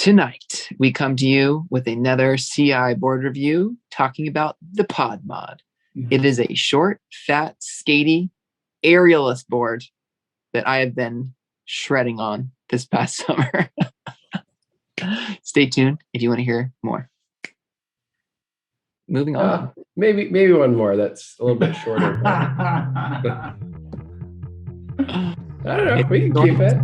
Tonight, we come to you with another CI board review talking about the Pod Mod. It is a short, fat, skatey, aerialist board that I have been shredding on this past summer. Stay tuned if you want to hear more. Moving on. Maybe one more that's a little bit shorter. I don't know. We can keep it.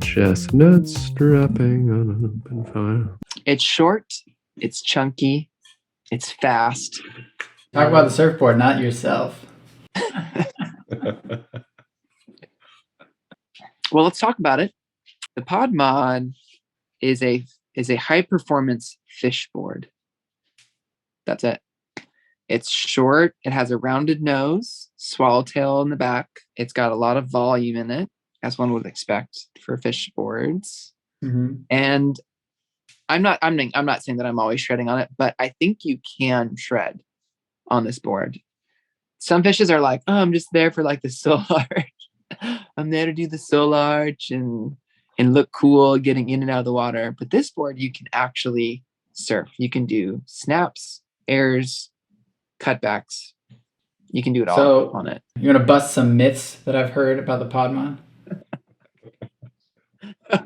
Chestnuts strapping on an open fire. It's short, it's chunky, it's fast. Talk about the surfboard, not yourself. Well, let's talk about it. The Pod Mod is a high performance fish board. That's it. It's short. It has a rounded nose, swallowtail in the back. It's got a lot of volume in it, as one would expect for fish boards. Mm-hmm. And I'm not saying that I'm always shredding on it, but I think you can shred on this board. Some fishes are like, oh, I'm just there for like the soul arch. I'm there to do the soul arch and look cool getting in and out of the water. But this board, you can actually surf. You can do snaps, airs, cutbacks. You can do it all on it. You want to bust some myths that I've heard about the Pod Mod?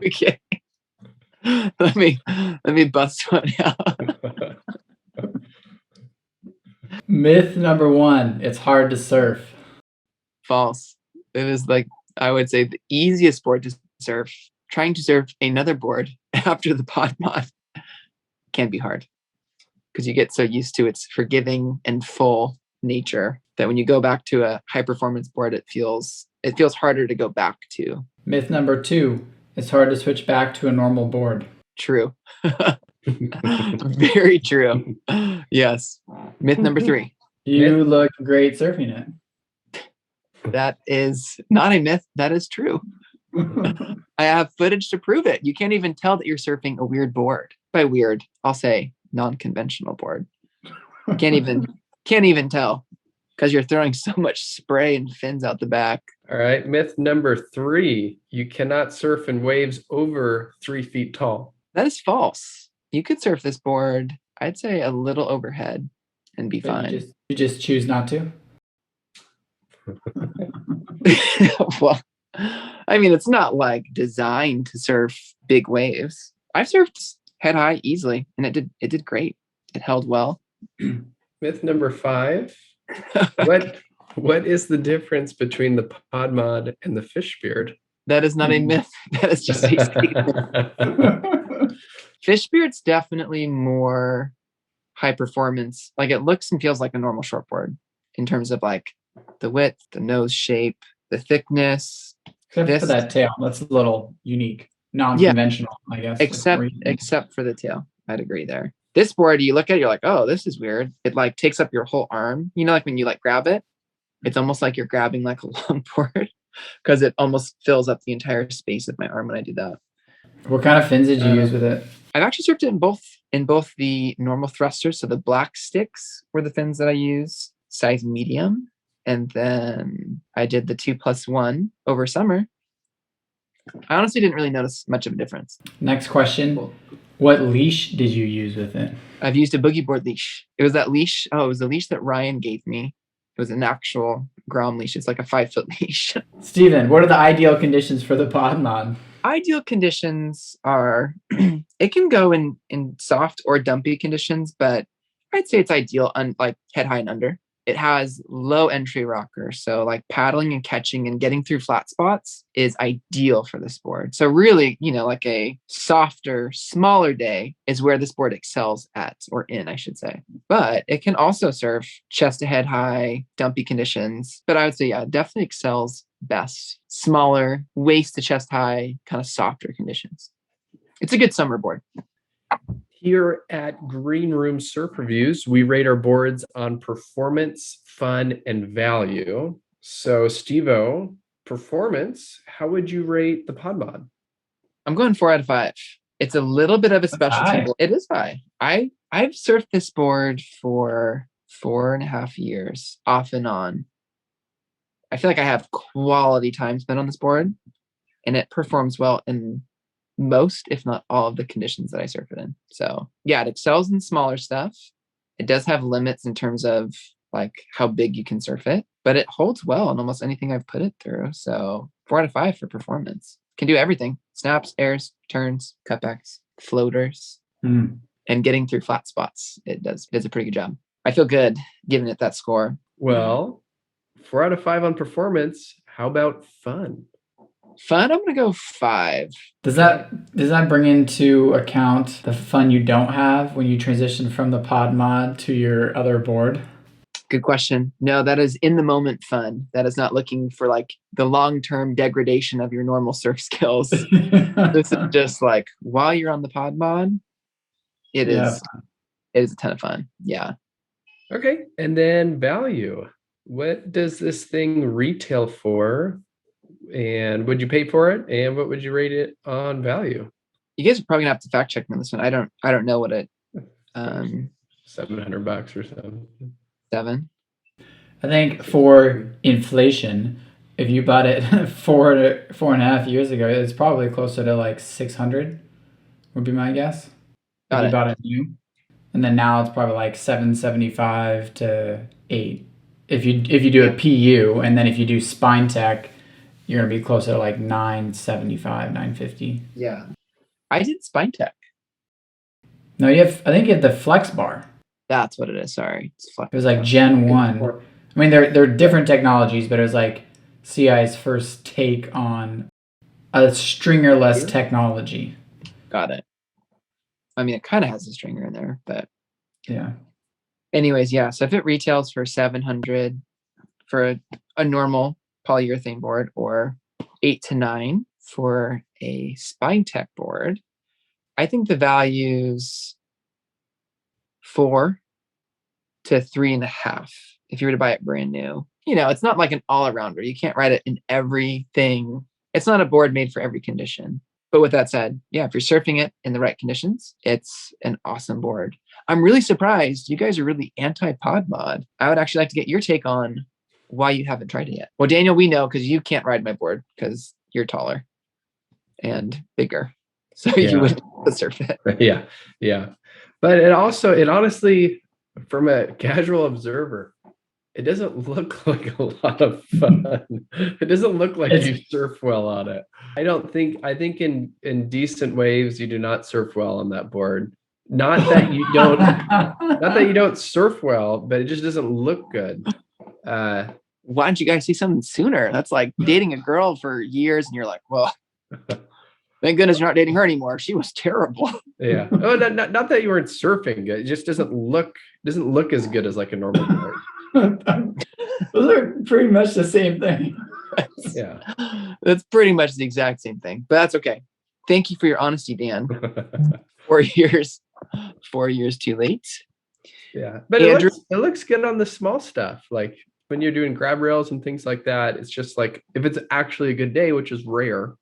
Okay. Let me bust one out. Myth number one, it's hard to surf. False. It is like, I would say, the easiest board to surf. Trying to surf another board after the Pod Mod can be hard because you get so used to its forgiving and full nature that when you go back to a high performance board, it feels harder to go back to. Myth number two, it's hard to switch back to a normal board. True. Very true. Yes. Myth number three. You look great surfing it. That is not a myth. That is true. I have footage to prove it. You can't even tell that you're surfing a weird board. By weird, I'll say non-conventional board. Can't even tell because you're throwing so much spray and fins out the back. All right. Myth number three, you cannot surf in waves over 3 feet tall. That is false. You could surf this board, I'd say a little overhead and be fine. You just choose not to? Well, I mean, it's not like designed to surf big waves. I've surfed head high easily, and it did great. It held well. Myth number five. What is the difference between the Pod Mod and the Fish Beard? That is not a myth. That is just a statement. Fish Beard's definitely more high performance. Like, it looks and feels like a normal shortboard in terms of like the width, the nose shape, the thickness. Except for that tail. That's a little unique. Non-conventional, yeah. I guess. Except for the tail. I'd agree there. This board, you look at it, you're like, oh, this is weird. It like takes up your whole arm. You know, like when you like grab it, it's almost like you're grabbing like a longboard because it almost fills up the entire space of my arm when I do that. What kind of fins did you use with it? I've actually surfed it in both the normal thrusters. So the black sticks were the fins that I use, size medium. And then I did the 2+1 over summer. I honestly didn't really notice much of a difference. Next question. What leash did you use with it? I've used a boogie board leash. It was that leash. Oh, it was the leash that Ryan gave me. It was an actual Grom leash. It's like a 5-foot leash. Steven, what are the ideal conditions for the Pod Mod? Ideal conditions are, it can go in soft or dumpy conditions, but I'd say it's ideal on like head high and under. It has low entry rocker. So like paddling and catching and getting through flat spots is ideal for this board. So really, like a softer, smaller day is where this board excels at, or in, I should say. But it can also surf chest to head high, dumpy conditions. But I would say, yeah, definitely excels best. Smaller, waist to chest high, kind of softer conditions. It's a good summer board. Here at Green Room Surf Reviews, we rate our boards on performance, fun, and value. So, Steve-O, performance, how would you rate the Pod Mod? I'm going 4 out of 5. It's a little bit of a specialty board. It is high. I've surfed this board for 4.5 years off and on. I feel like I have quality time spent on this board, and it performs well in most, if not all, of the conditions that I surf it in. So yeah, it excels in smaller stuff. It does have limits in terms of like how big you can surf it, but it holds well on almost anything I've put it through. So 4 out of 5 for performance. Can do everything: snaps, airs, turns, cutbacks, floaters, and getting through flat spots. It does a pretty good job. I feel good giving it that score. Well, 4 out of 5 on performance. How about fun? Fun, I'm gonna go 5. Does that bring into account the fun you don't have when you transition from the pod mod to your other board? Good question. No, that is in the moment fun. That is not looking for like the long-term degradation of your normal surf skills. This is just like while you're on the pod mod, it is a ton of fun. Yeah. Okay. And then value. What does this thing retail for? And would you pay for it? And what would you rate it on value? You guys are probably gonna have to fact check me on this one. I don't know what it $700 or something. 7. I think for inflation, if you bought it 4.5 years ago, it's probably closer to like 600 would be my guess. If you bought it new. And then now it's probably like 775 to 8. If you do a PU, and then if you do Spine Tech, you're gonna be closer to like 975, 950. Yeah. I did Spine Tech. No, I think you have the Flex Bar. That's what it is. Sorry. It was like Gen 1. I mean, they're different technologies, but it was like CI's first take on a stringerless technology. Got it. I mean, it kind of has a stringer in there, but yeah. Anyways, yeah. So if it retails for 700 for a normal polyurethane board, or 8 to 9 for a Spine Tech board, I think the value's 4 to 3.5 if you were to buy it brand new. You know, it's not like an all-arounder. You can't ride it in everything. It's not a board made for every condition. But with that said, yeah, if you're surfing it in the right conditions, it's an awesome board. I'm really surprised you guys are really anti-pod mod. I would actually like to get your take on why you haven't tried it yet. Well, Daniel, we know because you can't ride my board because you're taller and bigger. So you wouldn't surf it. Yeah. But it honestly, from a casual observer, it doesn't look like a lot of fun. It doesn't look like you surf well on it. I think in decent waves, you do not surf well on that board. Not that you don't surf well, but it just doesn't look good. Why don't you guys see something sooner? That's like dating a girl for years and you're like, well, thank goodness you're not dating her anymore. She was terrible. Yeah. Oh, not that you weren't surfing. It just doesn't look as good as like a normal board. Those are pretty much the same thing. Yeah. That's pretty much the exact same thing, but that's okay. Thank you for your honesty, Dan. 4 years too late. Yeah. But Andrew, it looks good on the small stuff. Like when you're doing grab rails and things like that, it's just like if it's actually a good day, which is rare.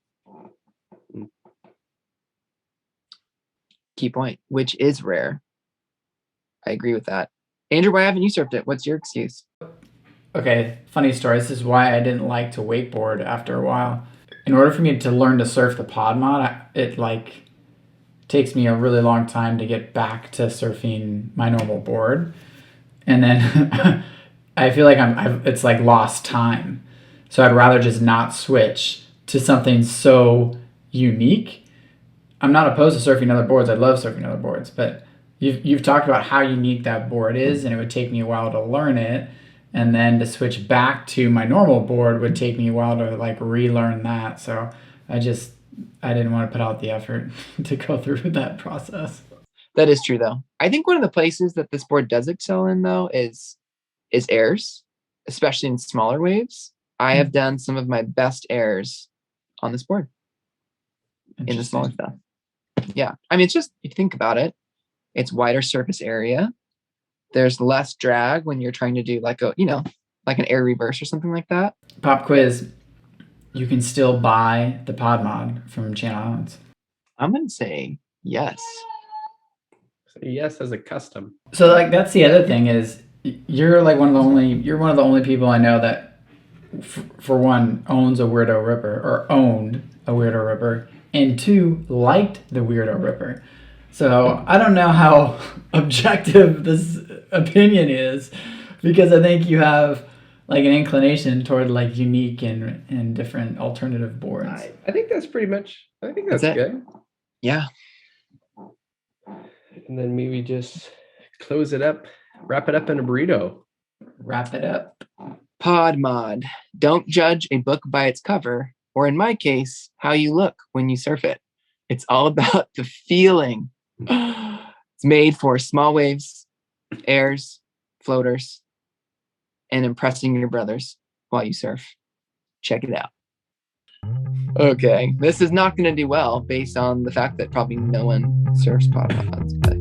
Key point, which is rare. I agree with that. Andrew, why haven't you surfed it? What's your excuse? Okay, funny story. This is why I didn't like to wakeboard after a while. In order for me to learn to surf the pod mod, it takes me a really long time to get back to surfing my normal board. And then I feel like it's like lost time. So I'd rather just not switch to something so unique. I'm not opposed to surfing other boards. I love surfing other boards, but you've talked about how unique that board is, and it would take me a while to learn it, and then to switch back to my normal board would take me a while to like relearn that. So I didn't want to put out the effort to go through that process. That is true, though. I think one of the places that this board does excel in, though, is airs, especially in smaller waves. I have done some of my best airs on this board in the smaller stuff. Yeah. I mean, it's just, if you think about it, it's wider surface area. There's less drag when you're trying to do like an air reverse or something like that. Pop quiz. You can still buy the pod mod from Channel Islands. I'm going to say yes. Yes, as a custom. So like that's the other thing is You're like you're one of the only people I know that, for one, owns a Weirdo Ripper, or owned a Weirdo Ripper, and two, liked the Weirdo Ripper. So I don't know how objective this opinion is, because I think you have like an inclination toward like unique and different alternative boards. I think that's pretty much. I think that's That's it. good. Yeah. And then maybe just close it up, wrap it up in a burrito. Wrap it up. Pod mod. Don't judge a book by its cover, or in my case, how you look when you surf it. It's all about the feeling. It's made for small waves, airs, floaters, and impressing your brothers while you surf. Check it out. Okay, this is not going to do well based on the fact that probably no one surfs pod mods, but